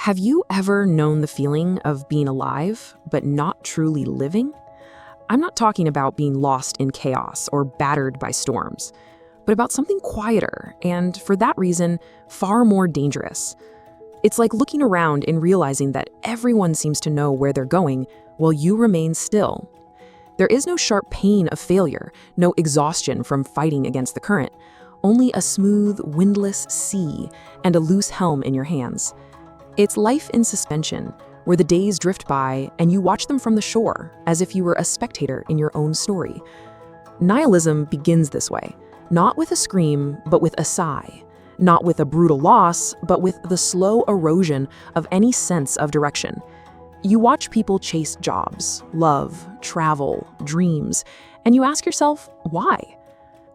Have you ever known the feeling of being alive, but not truly living? I'm not talking about being lost in chaos or battered by storms, but about something quieter and, for that reason, far more dangerous. It's like looking around and realizing that everyone seems to know where they're going while you remain still. There is no sharp pain of failure, no exhaustion from fighting against the current, only a smooth, windless sea and a loose helm in your hands. It's life in suspension, where the days drift by and you watch them from the shore, as if you were a spectator in your own story. Nihilism begins this way, not with a scream, but with a sigh, not with a brutal loss, but with the slow erosion of any sense of direction. You watch people chase jobs, love, travel, dreams, and you ask yourself, why?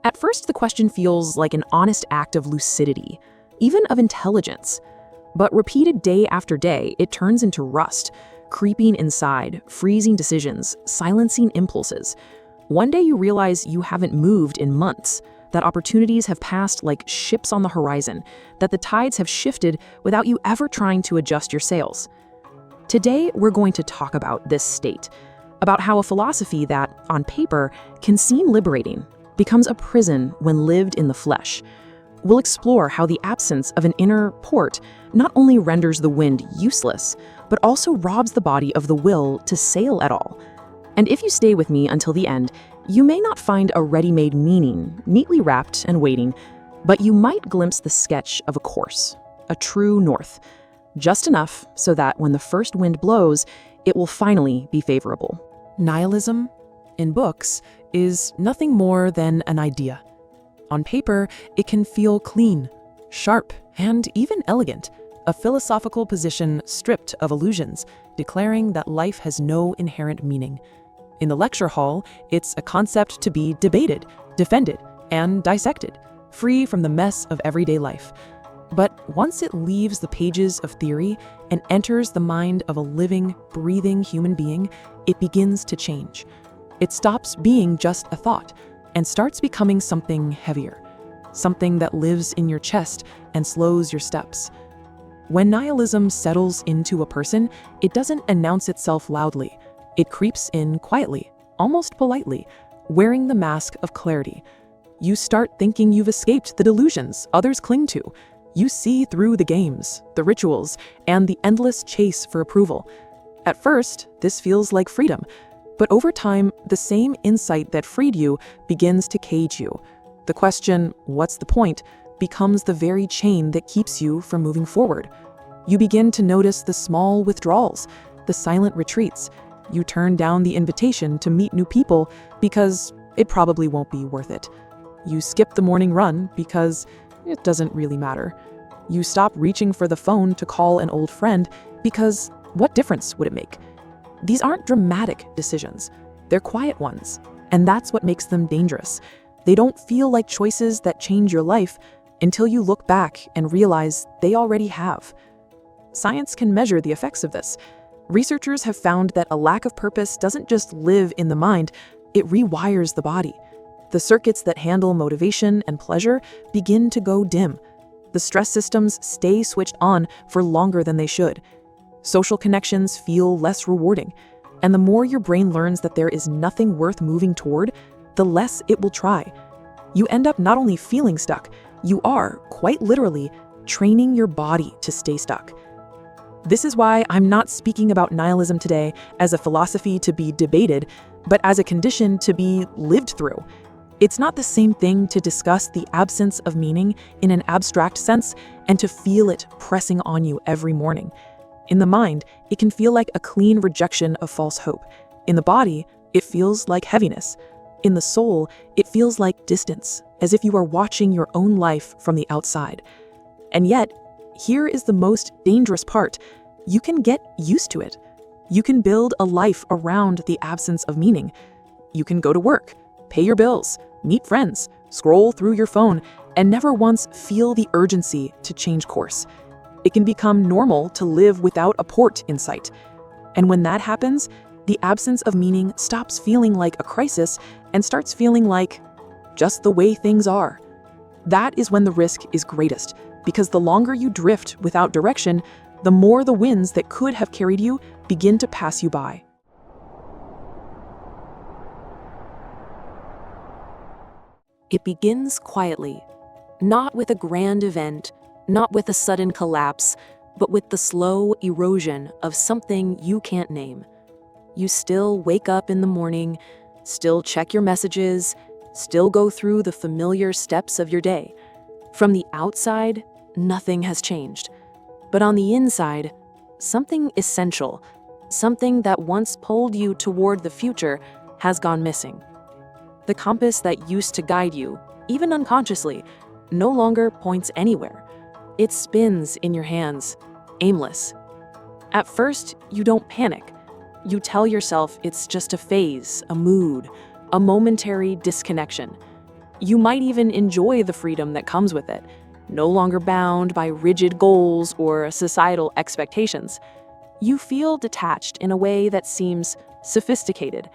At first, the question feels like an honest act of lucidity, even of intelligence. But repeated day after day, it turns into rust, creeping inside, freezing decisions, silencing impulses. One day you realize you haven't moved in months, that opportunities have passed like ships on the horizon, that the tides have shifted without you ever trying to adjust your sails. Today, we're going to talk about this state, about how a philosophy that, on paper, can seem liberating, becomes a prison when lived in the flesh. We'll explore how the absence of an inner port not only renders the wind useless, but also robs the body of the will to sail at all. And if you stay with me until the end, you may not find a ready-made meaning, neatly wrapped and waiting, but you might glimpse the sketch of a course, a true north, just enough so that when the first wind blows, it will finally be favorable. Nihilism, in books, is nothing more than an idea. On paper, it can feel clean, sharp, and even elegant, a philosophical position stripped of illusions, declaring that life has no inherent meaning. In the lecture hall, it's a concept to be debated, defended, and dissected, free from the mess of everyday life. But once it leaves the pages of theory and enters the mind of a living, breathing human being, it begins to change. It stops being just a thought and starts becoming something heavier, something that lives in your chest and slows your steps. When nihilism settles into a person, it doesn't announce itself loudly. It creeps in quietly, almost politely, wearing the mask of clarity. You start thinking you've escaped the delusions others cling to. You see through the games, the rituals, and the endless chase for approval. At first, this feels like freedom. But over time, the same insight that freed you begins to cage you. The question, what's the point, becomes the very chain that keeps you from moving forward. You begin to notice the small withdrawals, the silent retreats. You turn down the invitation to meet new people because it probably won't be worth it. You skip the morning run because it doesn't really matter. You stop reaching for the phone to call an old friend because what difference would it make? These aren't dramatic decisions. They're quiet ones, and that's what makes them dangerous. They don't feel like choices that change your life until you look back and realize they already have. Science can measure the effects of this. Researchers have found that a lack of purpose doesn't just live in the mind, it rewires the body. The circuits that handle motivation and pleasure begin to go dim. The stress systems stay switched on for longer than they should. Social connections feel less rewarding, and the more your brain learns that there is nothing worth moving toward, the less it will try. You end up not only feeling stuck, you are, quite literally, training your body to stay stuck. This is why I'm not speaking about nihilism today as a philosophy to be debated, but as a condition to be lived through. It's not the same thing to discuss the absence of meaning in an abstract sense and to feel it pressing on you every morning. In the mind, it can feel like a clean rejection of false hope. In the body, it feels like heaviness. In the soul, it feels like distance, as if you are watching your own life from the outside. And yet, here is the most dangerous part. You can get used to it. You can build a life around the absence of meaning. You can go to work, pay your bills, meet friends, scroll through your phone, and never once feel the urgency to change course. It can become normal to live without a port in sight. And when that happens, the absence of meaning stops feeling like a crisis and starts feeling like just the way things are. That is when the risk is greatest, because the longer you drift without direction, the more the winds that could have carried you begin to pass you by. It begins quietly, not with a grand event, not with a sudden collapse, but with the slow erosion of something you can't name. You still wake up in the morning, still check your messages, still go through the familiar steps of your day. From the outside, nothing has changed. But on the inside, something essential, something that once pulled you toward the future, has gone missing. The compass that used to guide you, even unconsciously, no longer points anywhere. It spins in your hands, aimless. At first, you don't panic. You tell yourself it's just a phase, a mood, a momentary disconnection. You might even enjoy the freedom that comes with it, no longer bound by rigid goals or societal expectations. You feel detached in a way that seems sophisticated,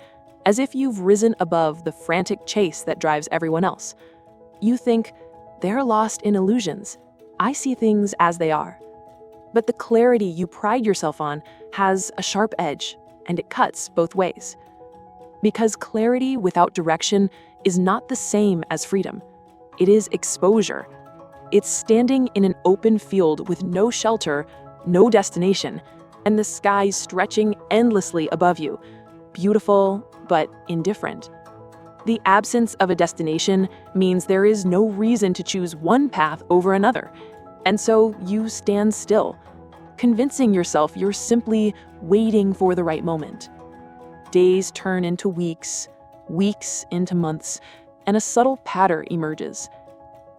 as if you've risen above the frantic chase that drives everyone else. You think, they're lost in illusions. I see things as they are. But the clarity you pride yourself on has a sharp edge, and it cuts both ways. Because clarity without direction is not the same as freedom. It is exposure. It's standing in an open field with no shelter, no destination, and the sky stretching endlessly above you. Beautiful, but indifferent. The absence of a destination means there is no reason to choose one path over another, and so you stand still, convincing yourself you're simply waiting for the right moment. Days turn into weeks, weeks into months, and a subtle pattern emerges.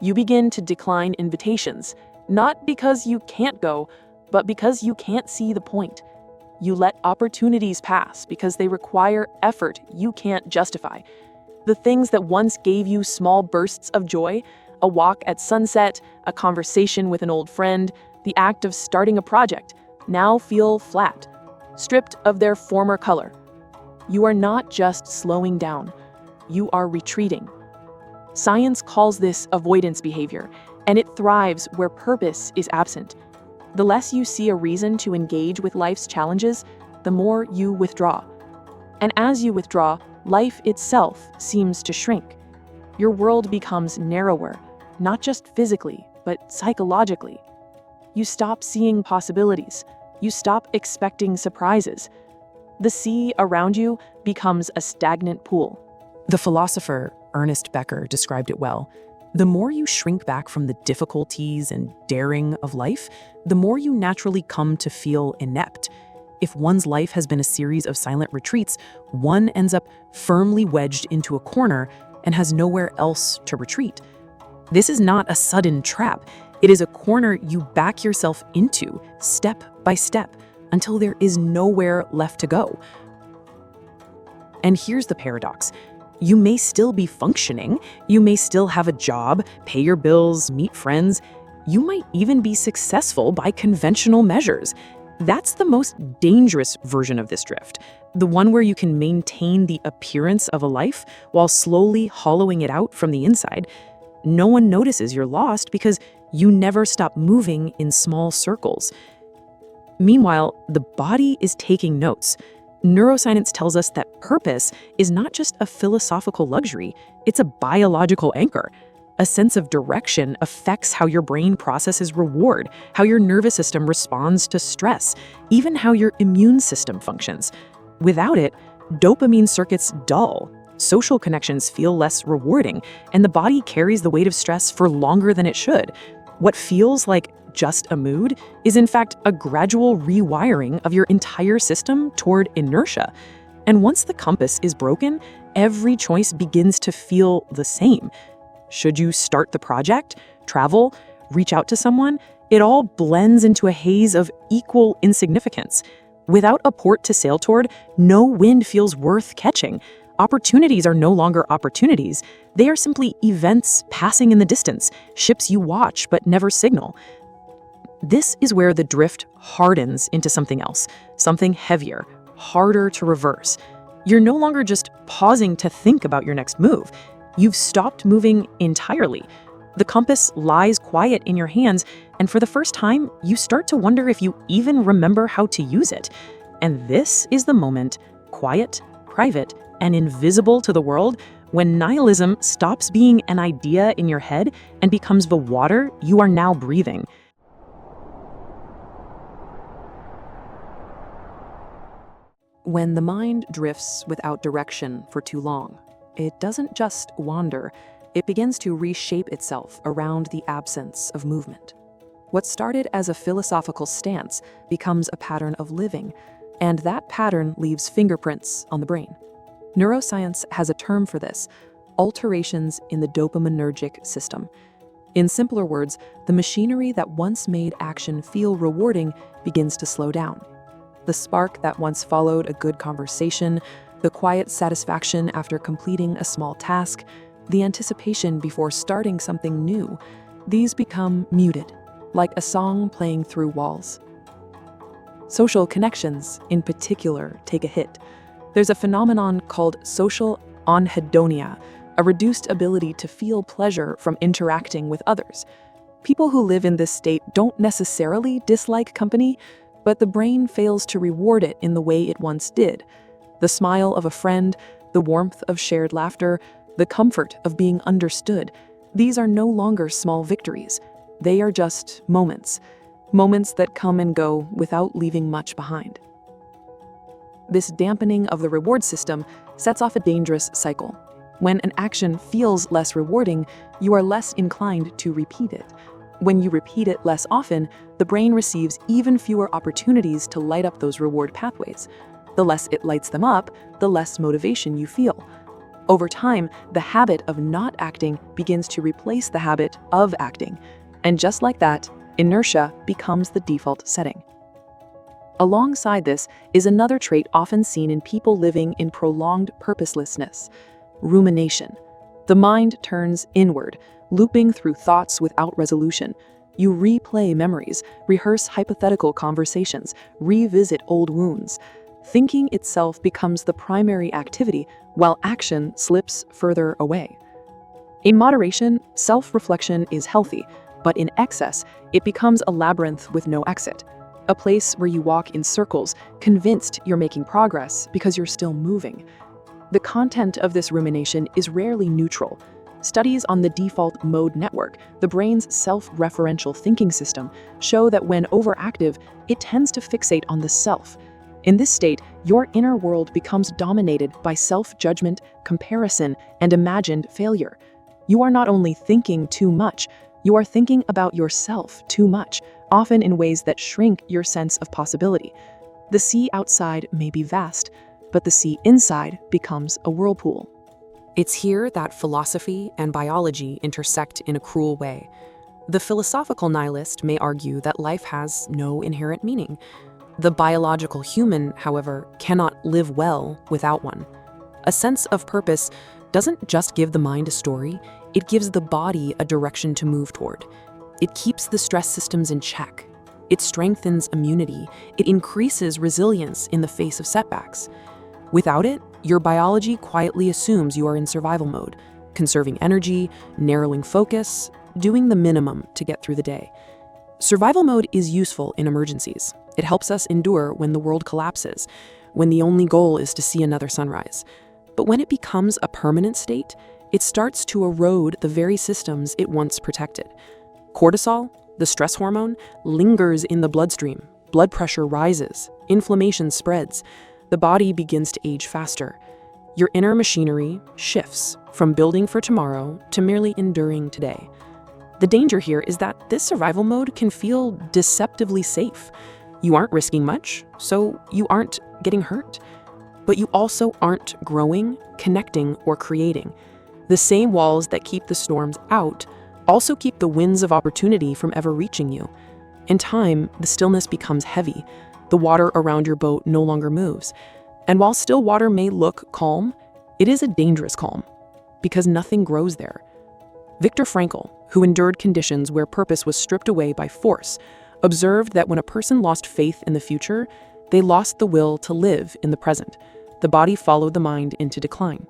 You begin to decline invitations, not because you can't go, but because you can't see the point. You let opportunities pass because they require effort you can't justify. The things that once gave you small bursts of joy, a walk at sunset, a conversation with an old friend, the act of starting a project, now feel flat, stripped of their former color. You are not just slowing down, you are retreating. Science calls this avoidance behavior, and it thrives where purpose is absent. The less you see a reason to engage with life's challenges, the more you withdraw. And as you withdraw, life itself seems to shrink. Your world becomes narrower, not just physically, but psychologically. You stop seeing possibilities. You stop expecting surprises. The sea around you becomes a stagnant pool. The philosopher Ernest Becker described it well. The more you shrink back from the difficulties and daring of life, the more you naturally come to feel inept. If one's life has been a series of silent retreats, one ends up firmly wedged into a corner and has nowhere else to retreat. This is not a sudden trap. It is a corner you back yourself into, step by step, until there is nowhere left to go. And here's the paradox. You may still be functioning, you may still have a job, pay your bills, meet friends, you might even be successful by conventional measures. That's the most dangerous version of this drift, the one where you can maintain the appearance of a life while slowly hollowing it out from the inside. No one notices you're lost because you never stop moving in small circles. Meanwhile, the body is taking notes. Neuroscience tells us that purpose is not just a philosophical luxury, it's a biological anchor. A sense of direction affects how your brain processes reward, how your nervous system responds to stress, even how your immune system functions. Without it, dopamine circuits dull, social connections feel less rewarding, and the body carries the weight of stress for longer than it should. What feels like just a mood is in fact a gradual rewiring of your entire system toward inertia. And once the compass is broken, every choice begins to feel the same. Should you start the project, travel, reach out to someone? It all blends into a haze of equal insignificance. Without a port to sail toward, no wind feels worth catching. Opportunities are no longer opportunities. They are simply events passing in the distance, ships you watch but never signal. This is where the drift hardens into something else, something heavier, harder to reverse. You're no longer just pausing to think about your next move. You've stopped moving entirely. The compass lies quiet in your hands, and for the first time, you start to wonder if you even remember how to use it. And this is the moment, quiet, private, and invisible to the world, when nihilism stops being an idea in your head and becomes the water you are now breathing. When the mind drifts without direction for too long, it doesn't just wander, it begins to reshape itself around the absence of movement. What started as a philosophical stance becomes a pattern of living, and that pattern leaves fingerprints on the brain. Neuroscience has a term for this: alterations in the dopaminergic system. In simpler words, the machinery that once made action feel rewarding begins to slow down. The spark that once followed a good conversation, the quiet satisfaction after completing a small task, the anticipation before starting something new, these become muted, like a song playing through walls. Social connections, in particular, take a hit. There's a phenomenon called social anhedonia, a reduced ability to feel pleasure from interacting with others. People who live in this state don't necessarily dislike company, but the brain fails to reward it in the way it once did. The smile of a friend, the warmth of shared laughter, the comfort of being understood, these are no longer small victories. They are just moments that come and go without leaving much behind. This dampening of the reward system sets off a dangerous cycle. When an action feels less rewarding, you are less inclined to repeat it. When you repeat it less often, the brain receives even fewer opportunities to light up those reward pathways. The less it lights them up, the less motivation you feel. Over time, the habit of not acting begins to replace the habit of acting. And just like that, inertia becomes the default setting. Alongside this is another trait often seen in people living in prolonged purposelessness: rumination. The mind turns inward, looping through thoughts without resolution. You replay memories, rehearse hypothetical conversations, revisit old wounds. Thinking itself becomes the primary activity, while action slips further away. In moderation, self-reflection is healthy, but in excess, it becomes a labyrinth with no exit. A place where you walk in circles, convinced you're making progress because you're still moving. The content of this rumination is rarely neutral. Studies on the default mode network, the brain's self-referential thinking system, show that when overactive, it tends to fixate on the self. In this state, your inner world becomes dominated by self-judgment, comparison, and imagined failure. You are not only thinking too much, you are thinking about yourself too much, often in ways that shrink your sense of possibility. The sea outside may be vast, but the sea inside becomes a whirlpool. It's here that philosophy and biology intersect in a cruel way. The philosophical nihilist may argue that life has no inherent meaning. The biological human, however, cannot live well without one. A sense of purpose doesn't just give the mind a story, it gives the body a direction to move toward. It keeps the stress systems in check. It strengthens immunity. It increases resilience in the face of setbacks. Without it, your biology quietly assumes you are in survival mode, conserving energy, narrowing focus, doing the minimum to get through the day. Survival mode is useful in emergencies. It helps us endure when the world collapses, when the only goal is to see another sunrise. But when it becomes a permanent state, it starts to erode the very systems it once protected. Cortisol, the stress hormone, lingers in the bloodstream. Blood pressure rises. Inflammation spreads. The body begins to age faster. Your inner machinery shifts from building for tomorrow to merely enduring today. The danger here is that this survival mode can feel deceptively safe. You aren't risking much, so you aren't getting hurt. But you also aren't growing, connecting, or creating. The same walls that keep the storms out also keep the winds of opportunity from ever reaching you. In time, the stillness becomes heavy. The water around your boat no longer moves. And while still water may look calm, it is a dangerous calm, because nothing grows there. Viktor Frankl, who endured conditions where purpose was stripped away by force, observed that when a person lost faith in the future, they lost the will to live in the present. The body followed the mind into decline.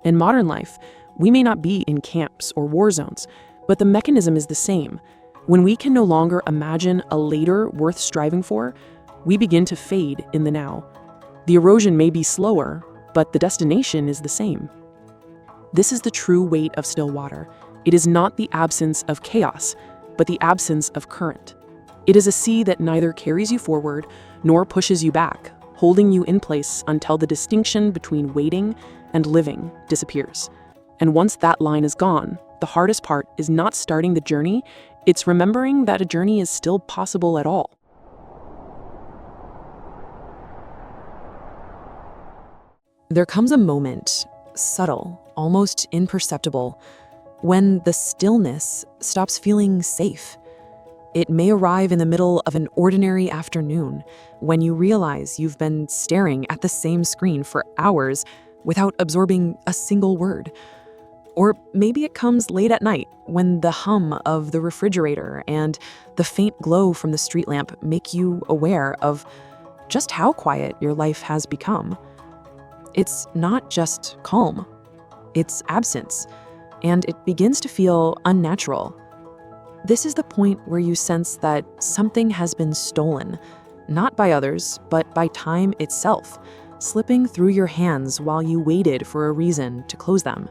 In modern life, we may not be in camps or war zones, But the mechanism is the same. When we can no longer imagine a later worth striving for, we begin to fade in the now. The erosion may be slower, but the destination is the same. This is the true weight of still water. It is not the absence of chaos, but the absence of current. It is a sea that neither carries you forward nor pushes you back, holding you in place until the distinction between waiting and living disappears. And once that line is gone, the hardest part is not starting the journey, it's remembering that a journey is still possible at all. There comes a moment, subtle, almost imperceptible, when the stillness stops feeling safe. It may arrive in the middle of an ordinary afternoon, when you realize you've been staring at the same screen for hours without absorbing a single word. Or maybe it comes late at night, when the hum of the refrigerator and the faint glow from the street lamp make you aware of just how quiet your life has become. It's not just calm, it's absence, and it begins to feel unnatural. This is the point where you sense that something has been stolen, not by others, but by time itself, slipping through your hands while you waited for a reason to close them.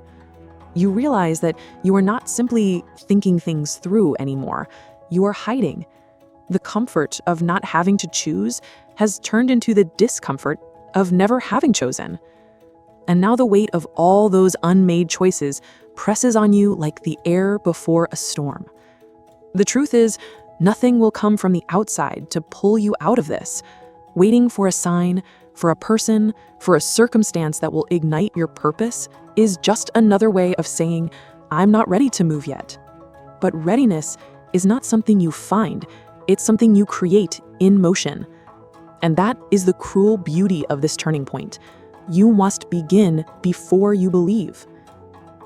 You realize that you are not simply thinking things through anymore, you are hiding. The comfort of not having to choose has turned into the discomfort of never having chosen. And now the weight of all those unmade choices presses on you like the air before a storm. The truth is, nothing will come from the outside to pull you out of this. Waiting for a sign, for a person, for a circumstance that will ignite your purpose is just another way of saying, I'm not ready to move yet. But readiness is not something you find, it's something you create in motion. And that is the cruel beauty of this turning point. You must begin before you believe.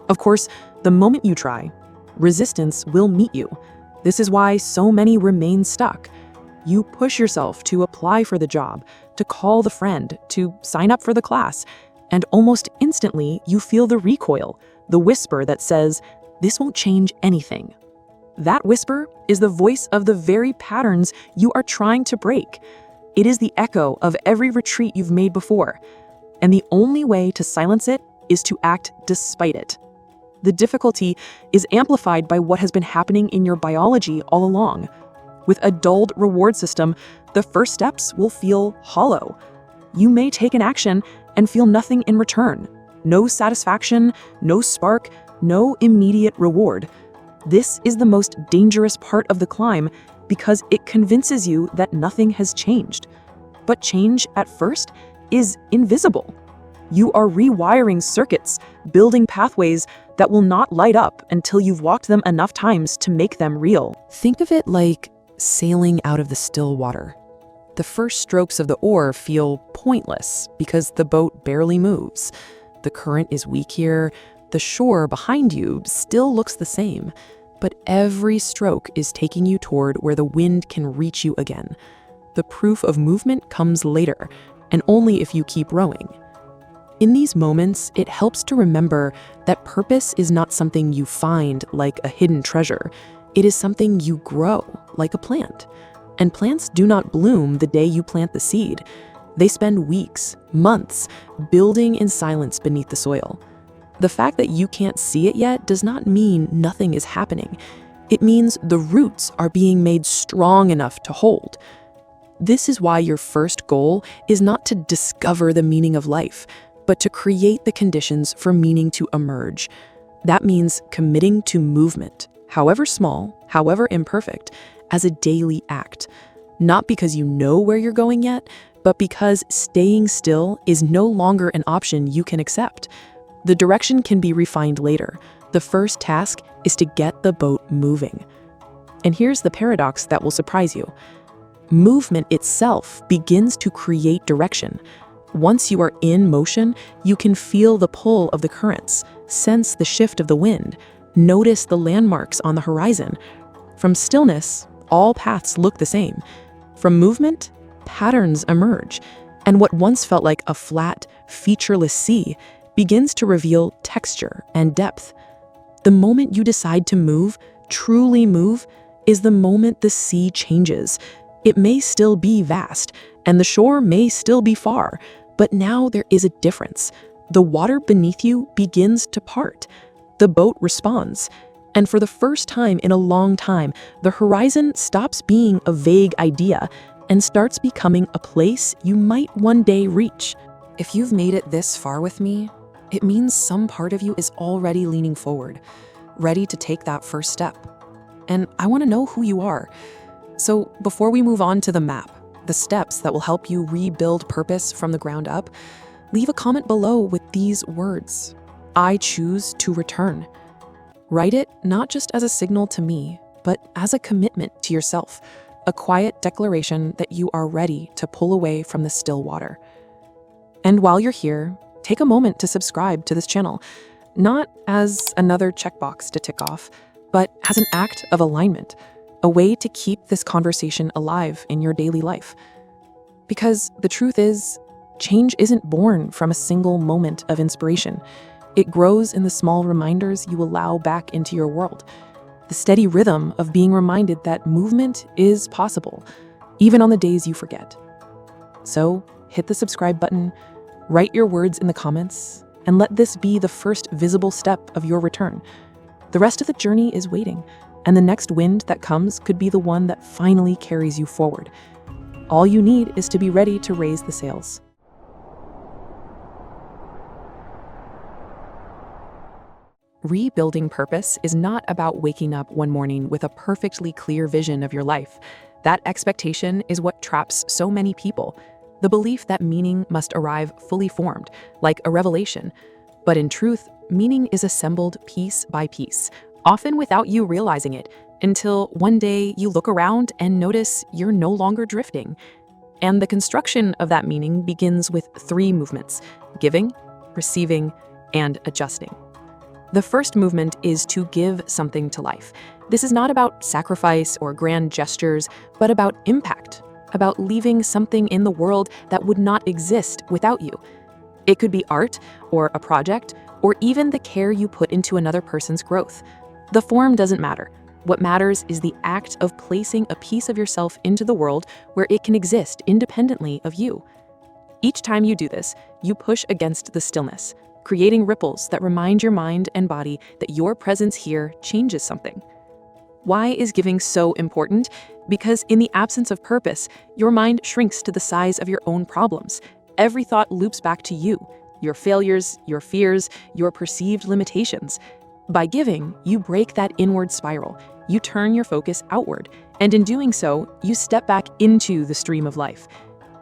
Of course, the moment you try, resistance will meet you. This is why so many remain stuck. You push yourself to apply for the job, to call the friend, to sign up for the class, and almost instantly you feel the recoil, the whisper that says, this won't change anything. That whisper is the voice of the very patterns you are trying to break. It is the echo of every retreat you've made before. And the only way to silence it is to act despite it. The difficulty is amplified by what has been happening in your biology all along. With a dulled reward system, the first steps will feel hollow. You may take an action and feel nothing in return. No satisfaction, no spark, no immediate reward. This is the most dangerous part of the climb because it convinces you that nothing has changed. But change, at first, is invisible. You are rewiring circuits, building pathways that will not light up until you've walked them enough times to make them real. Think of it like sailing out of the still water. The first strokes of the oar feel pointless because the boat barely moves. The current is weak here. The shore behind you still looks the same, but every stroke is taking you toward where the wind can reach you again. The proof of movement comes later, and only if you keep rowing. In these moments, it helps to remember that purpose is not something you find like a hidden treasure. It is something you grow like a plant. And plants do not bloom the day you plant the seed. They spend weeks, months, building in silence beneath the soil. The fact that you can't see it yet does not mean nothing is happening. It means the roots are being made strong enough to hold. This is why your first goal is not to discover the meaning of life, but to create the conditions for meaning to emerge. That means committing to movement, however small, however imperfect, as a daily act. Not because you know where you're going yet, but because staying still is no longer an option you can accept. The direction can be refined later. The first task is to get the boat moving. And here's the paradox that will surprise you. Movement itself begins to create direction. Once you are in motion, you can feel the pull of the currents, sense the shift of the wind, notice the landmarks on the horizon. From stillness, all paths look the same. From movement, patterns emerge, and what once felt like a flat, featureless sea begins to reveal texture and depth. The moment you decide to move, truly move is the moment the sea changes. It may still be vast, and the shore may still be far, but now there is a difference. The water beneath you begins to part. The boat responds. And for the first time in a long time, the horizon stops being a vague idea and starts becoming a place you might one day reach. If you've made it this far with me, it means some part of you is already leaning forward, ready to take that first step. And I want to know who you are. So before we move on to the map, the steps that will help you rebuild purpose from the ground up, leave a comment below with these words: I choose to return. Write it not just as a signal to me, but as a commitment to yourself, a quiet declaration that you are ready to pull away from the still water. And while you're here, take a moment to subscribe to this channel, not as another checkbox to tick off, but as an act of alignment, a way to keep this conversation alive in your daily life. Because the truth is, change isn't born from a single moment of inspiration. It grows in the small reminders you allow back into your world, the steady rhythm of being reminded that movement is possible, even on the days you forget. So hit the subscribe button, write your words in the comments, and let this be the first visible step of your return. The rest of the journey is waiting, and the next wind that comes could be the one that finally carries you forward. All you need is to be ready to raise the sails. Rebuilding purpose is not about waking up one morning with a perfectly clear vision of your life. That expectation is what traps so many people. The belief that meaning must arrive fully formed, like a revelation. But in truth, meaning is assembled piece by piece, often without you realizing it, until one day you look around and notice you're no longer drifting. And the construction of that meaning begins with 3 movements: giving, receiving, and adjusting. The first movement is to give something to life. This is not about sacrifice or grand gestures, but about impact, about leaving something in the world that would not exist without you. It could be art, or a project, or even the care you put into another person's growth. The form doesn't matter. What matters is the act of placing a piece of yourself into the world where it can exist independently of you. Each time you do this, you push against the stillness, creating ripples that remind your mind and body that your presence here changes something. Why is giving so important? Because in the absence of purpose, your mind shrinks to the size of your own problems. Every thought loops back to you, your failures, your fears, your perceived limitations. By giving, you break that inward spiral. You turn your focus outward, and in doing so, you step back into the stream of life.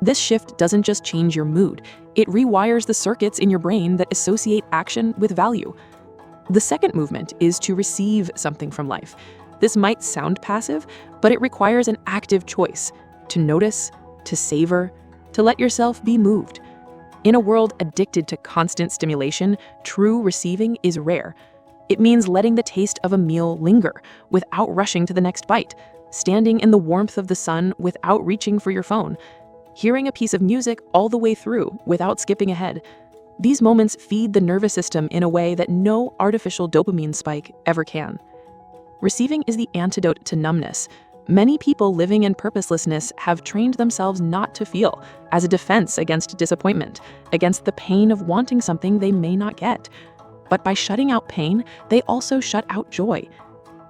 This shift doesn't just change your mood, it rewires the circuits in your brain that associate action with value. The second movement is to receive something from life. This might sound passive, but it requires an active choice to notice, to savor, to let yourself be moved. In a world addicted to constant stimulation, true receiving is rare. It means letting the taste of a meal linger without rushing to the next bite, standing in the warmth of the sun without reaching for your phone, hearing a piece of music all the way through without skipping ahead. These moments feed the nervous system in a way that no artificial dopamine spike ever can. Receiving is the antidote to numbness. Many people living in purposelessness have trained themselves not to feel, as a defense against disappointment, against the pain of wanting something they may not get. But by shutting out pain, they also shut out joy.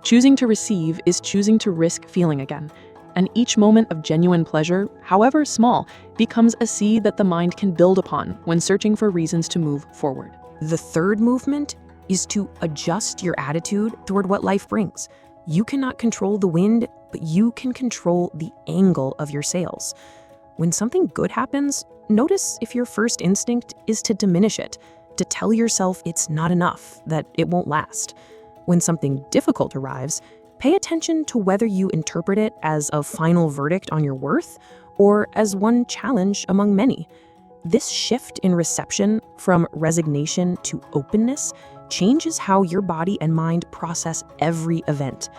Choosing to receive is choosing to risk feeling again. And each moment of genuine pleasure, however small, becomes a seed that the mind can build upon when searching for reasons to move forward. The third movement is to adjust your attitude toward what life brings. You cannot control the wind, but you can control the angle of your sails. When something good happens, notice if your first instinct is to diminish it, to tell yourself it's not enough, that it won't last. When something difficult arrives, pay attention to whether you interpret it as a final verdict on your worth or as one challenge among many. This shift in reception from resignation to openness changes how your body and mind process every event.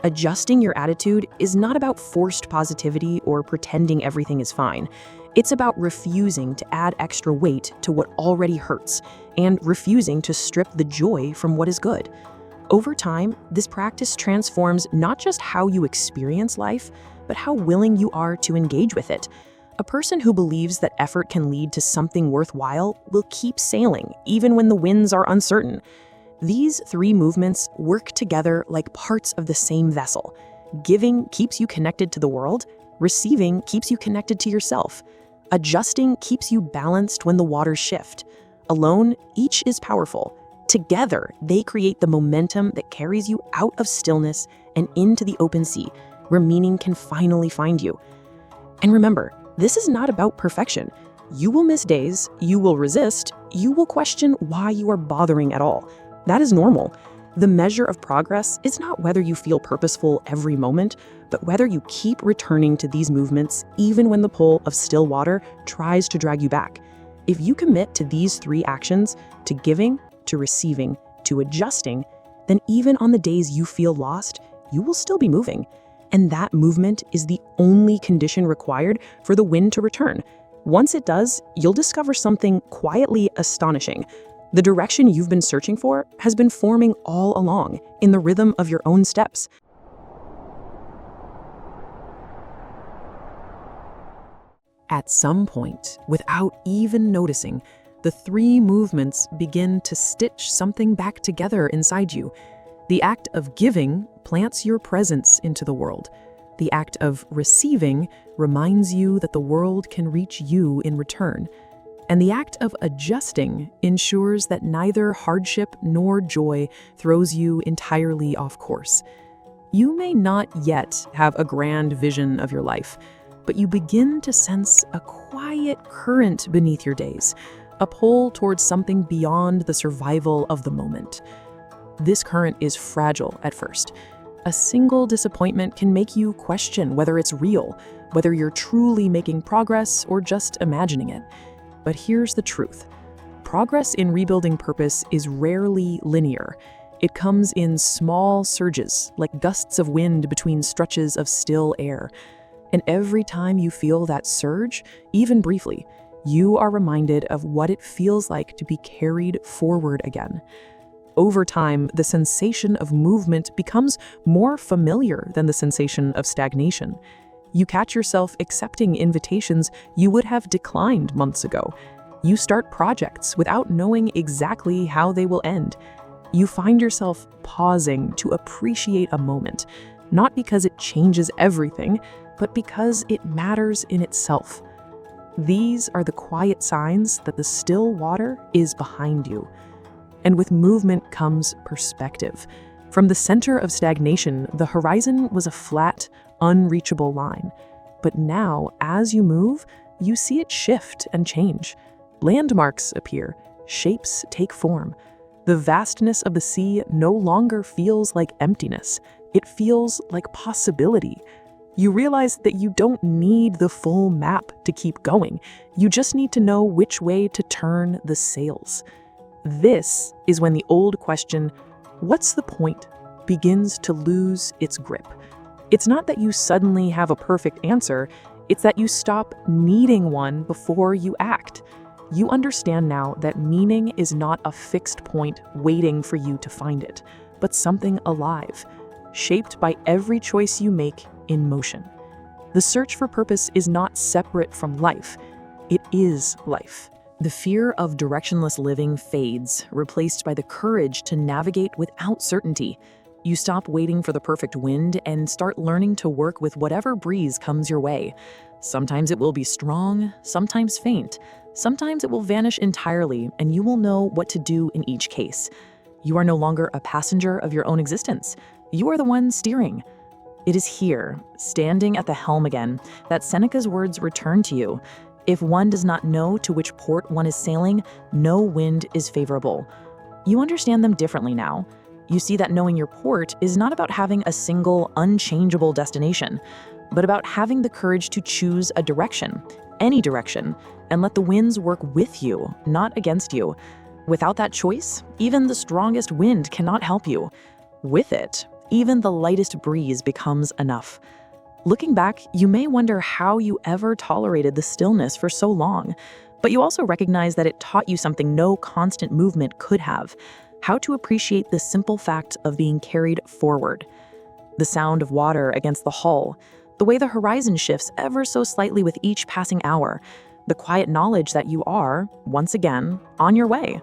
Adjusting your attitude is not about forced positivity or pretending everything is fine. It's about refusing to add extra weight to what already hurts and refusing to strip the joy from what is good. Over time, this practice transforms not just how you experience life, but how willing you are to engage with it. A person who believes that effort can lead to something worthwhile will keep sailing, even when the winds are uncertain. These three movements work together like parts of the same vessel. Giving keeps you connected to the world, receiving keeps you connected to yourself. Adjusting keeps you balanced when the waters shift. Alone, each is powerful. Together, they create the momentum that carries you out of stillness and into the open sea, where meaning can finally find you. And remember, this is not about perfection. You will miss days, you will resist, you will question why you are bothering at all. That is normal. The measure of progress is not whether you feel purposeful every moment, but whether you keep returning to these movements even when the pull of still water tries to drag you back. If you commit to these three actions, to giving, to receiving, to adjusting, then even on the days you feel lost, you will still be moving. And that movement is the only condition required for the wind to return. Once it does, you'll discover something quietly astonishing. The direction you've been searching for has been forming all along, in the rhythm of your own steps. At some point, without even noticing, the three movements begin to stitch something back together inside you. The act of giving plants your presence into the world. The act of receiving reminds you that the world can reach you in return. And the act of adjusting ensures that neither hardship nor joy throws you entirely off course. You may not yet have a grand vision of your life, but you begin to sense a quiet current beneath your days, a pull towards something beyond the survival of the moment. This current is fragile at first. A single disappointment can make you question whether it's real, whether you're truly making progress or just imagining it. But here's the truth. Progress in rebuilding purpose is rarely linear. It comes in small surges, like gusts of wind between stretches of still air. And every time you feel that surge, even briefly, you are reminded of what it feels like to be carried forward again. Over time, the sensation of movement becomes more familiar than the sensation of stagnation. You catch yourself accepting invitations you would have declined months ago. You start projects without knowing exactly how they will end. You find yourself pausing to appreciate a moment, not because it changes everything, but because it matters in itself. These are the quiet signs that the still water is behind you. And with movement comes perspective. From the center of stagnation, the horizon was a flat, unreachable line. But now, as you move, you see it shift and change. Landmarks appear, shapes take form. The vastness of the sea no longer feels like emptiness. It feels like possibility. You realize that you don't need the full map to keep going. You just need to know which way to turn the sails. This is when the old question, "What's the point?" begins to lose its grip. It's not that you suddenly have a perfect answer, it's that you stop needing one before you act. You understand now that meaning is not a fixed point waiting for you to find it, but something alive, shaped by every choice you make in motion. The search for purpose is not separate from life, it is life. The fear of directionless living fades, replaced by the courage to navigate without certainty. You stop waiting for the perfect wind and start learning to work with whatever breeze comes your way. Sometimes it will be strong, sometimes faint. Sometimes it will vanish entirely, and you will know what to do in each case. You are no longer a passenger of your own existence. You are the one steering. It is here, standing at the helm again, that Seneca's words return to you. If one does not know to which port one is sailing, no wind is favorable. You understand them differently now. You see that knowing your port is not about having a single, unchangeable destination, but about having the courage to choose a direction, any direction, and let the winds work with you, not against you. Without that choice, even the strongest wind cannot help you. With it, even the lightest breeze becomes enough. Looking back, you may wonder how you ever tolerated the stillness for so long, but you also recognize that it taught you something no constant movement could have. how to appreciate the simple fact of being carried forward. The sound of water against the hull, the way the horizon shifts ever so slightly with each passing hour, the quiet knowledge that you are, once again, on your way.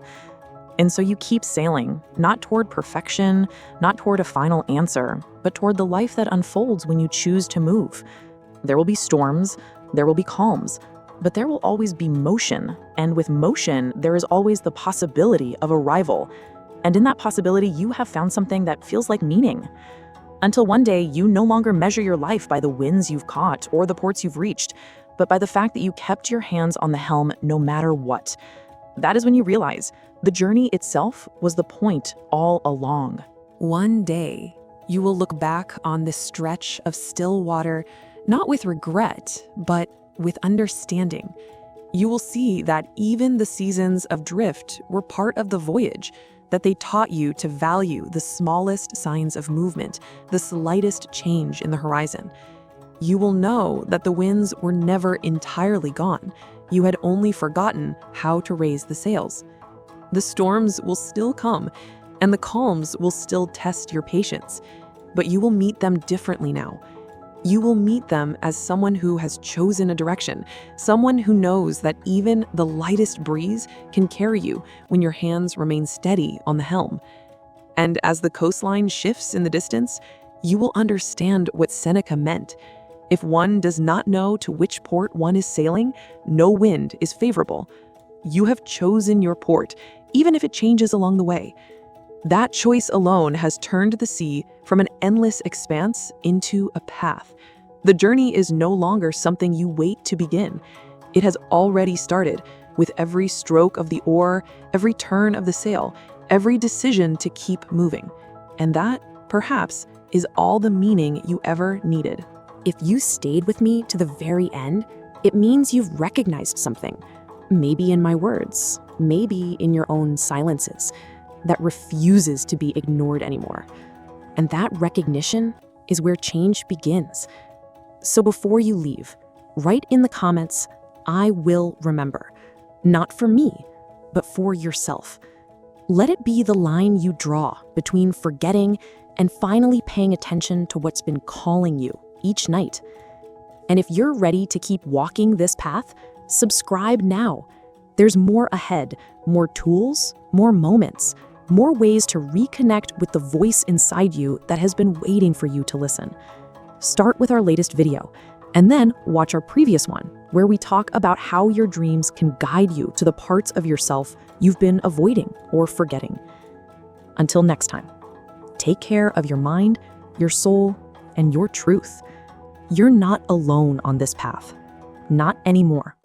And so you keep sailing, not toward perfection, not toward a final answer, but toward the life that unfolds when you choose to move. There will be storms, there will be calms, but there will always be motion. And with motion, there is always the possibility of arrival. And in that possibility, you have found something that feels like meaning. Until one day, you no longer measure your life by the winds you've caught or the ports you've reached, but by the fact that you kept your hands on the helm no matter what. That is when you realize the journey itself was the point all along. One day, you will look back on this stretch of still water, not with regret, but with understanding. You will see that even the seasons of drift were part of the voyage, that they taught you to value the smallest signs of movement, the slightest change in the horizon. You will know that the winds were never entirely gone. You had only forgotten how to raise the sails. The storms will still come, and the calms will still test your patience, but you will meet them differently now. You will meet them as someone who has chosen a direction, someone who knows that even the lightest breeze can carry you when your hands remain steady on the helm. And as the coastline shifts in the distance, you will understand what Seneca meant. If one does not know to which port one is sailing, no wind is favorable. You have chosen your port, even if it changes along the way. That choice alone has turned the sea from an endless expanse into a path. The journey is no longer something you wait to begin. It has already started with every stroke of the oar, every turn of the sail, every decision to keep moving. And that, perhaps, is all the meaning you ever needed. If you stayed with me to the very end, it means you've recognized something. Maybe in my words, maybe in your own silences, that refuses to be ignored anymore. And that recognition is where change begins. So before you leave, write in the comments, "I will remember." Not for me, but for yourself. Let it be the line you draw between forgetting and finally paying attention to what's been calling you each night. And if you're ready to keep walking this path, subscribe now. There's more ahead, more tools, more moments, more ways to reconnect with the voice inside you that has been waiting for you to listen. Start with our latest video, and then watch our previous one, where we talk about how your dreams can guide you to the parts of yourself you've been avoiding or forgetting. Until next time, take care of your mind, your soul, and your truth. You're not alone on this path. Not anymore.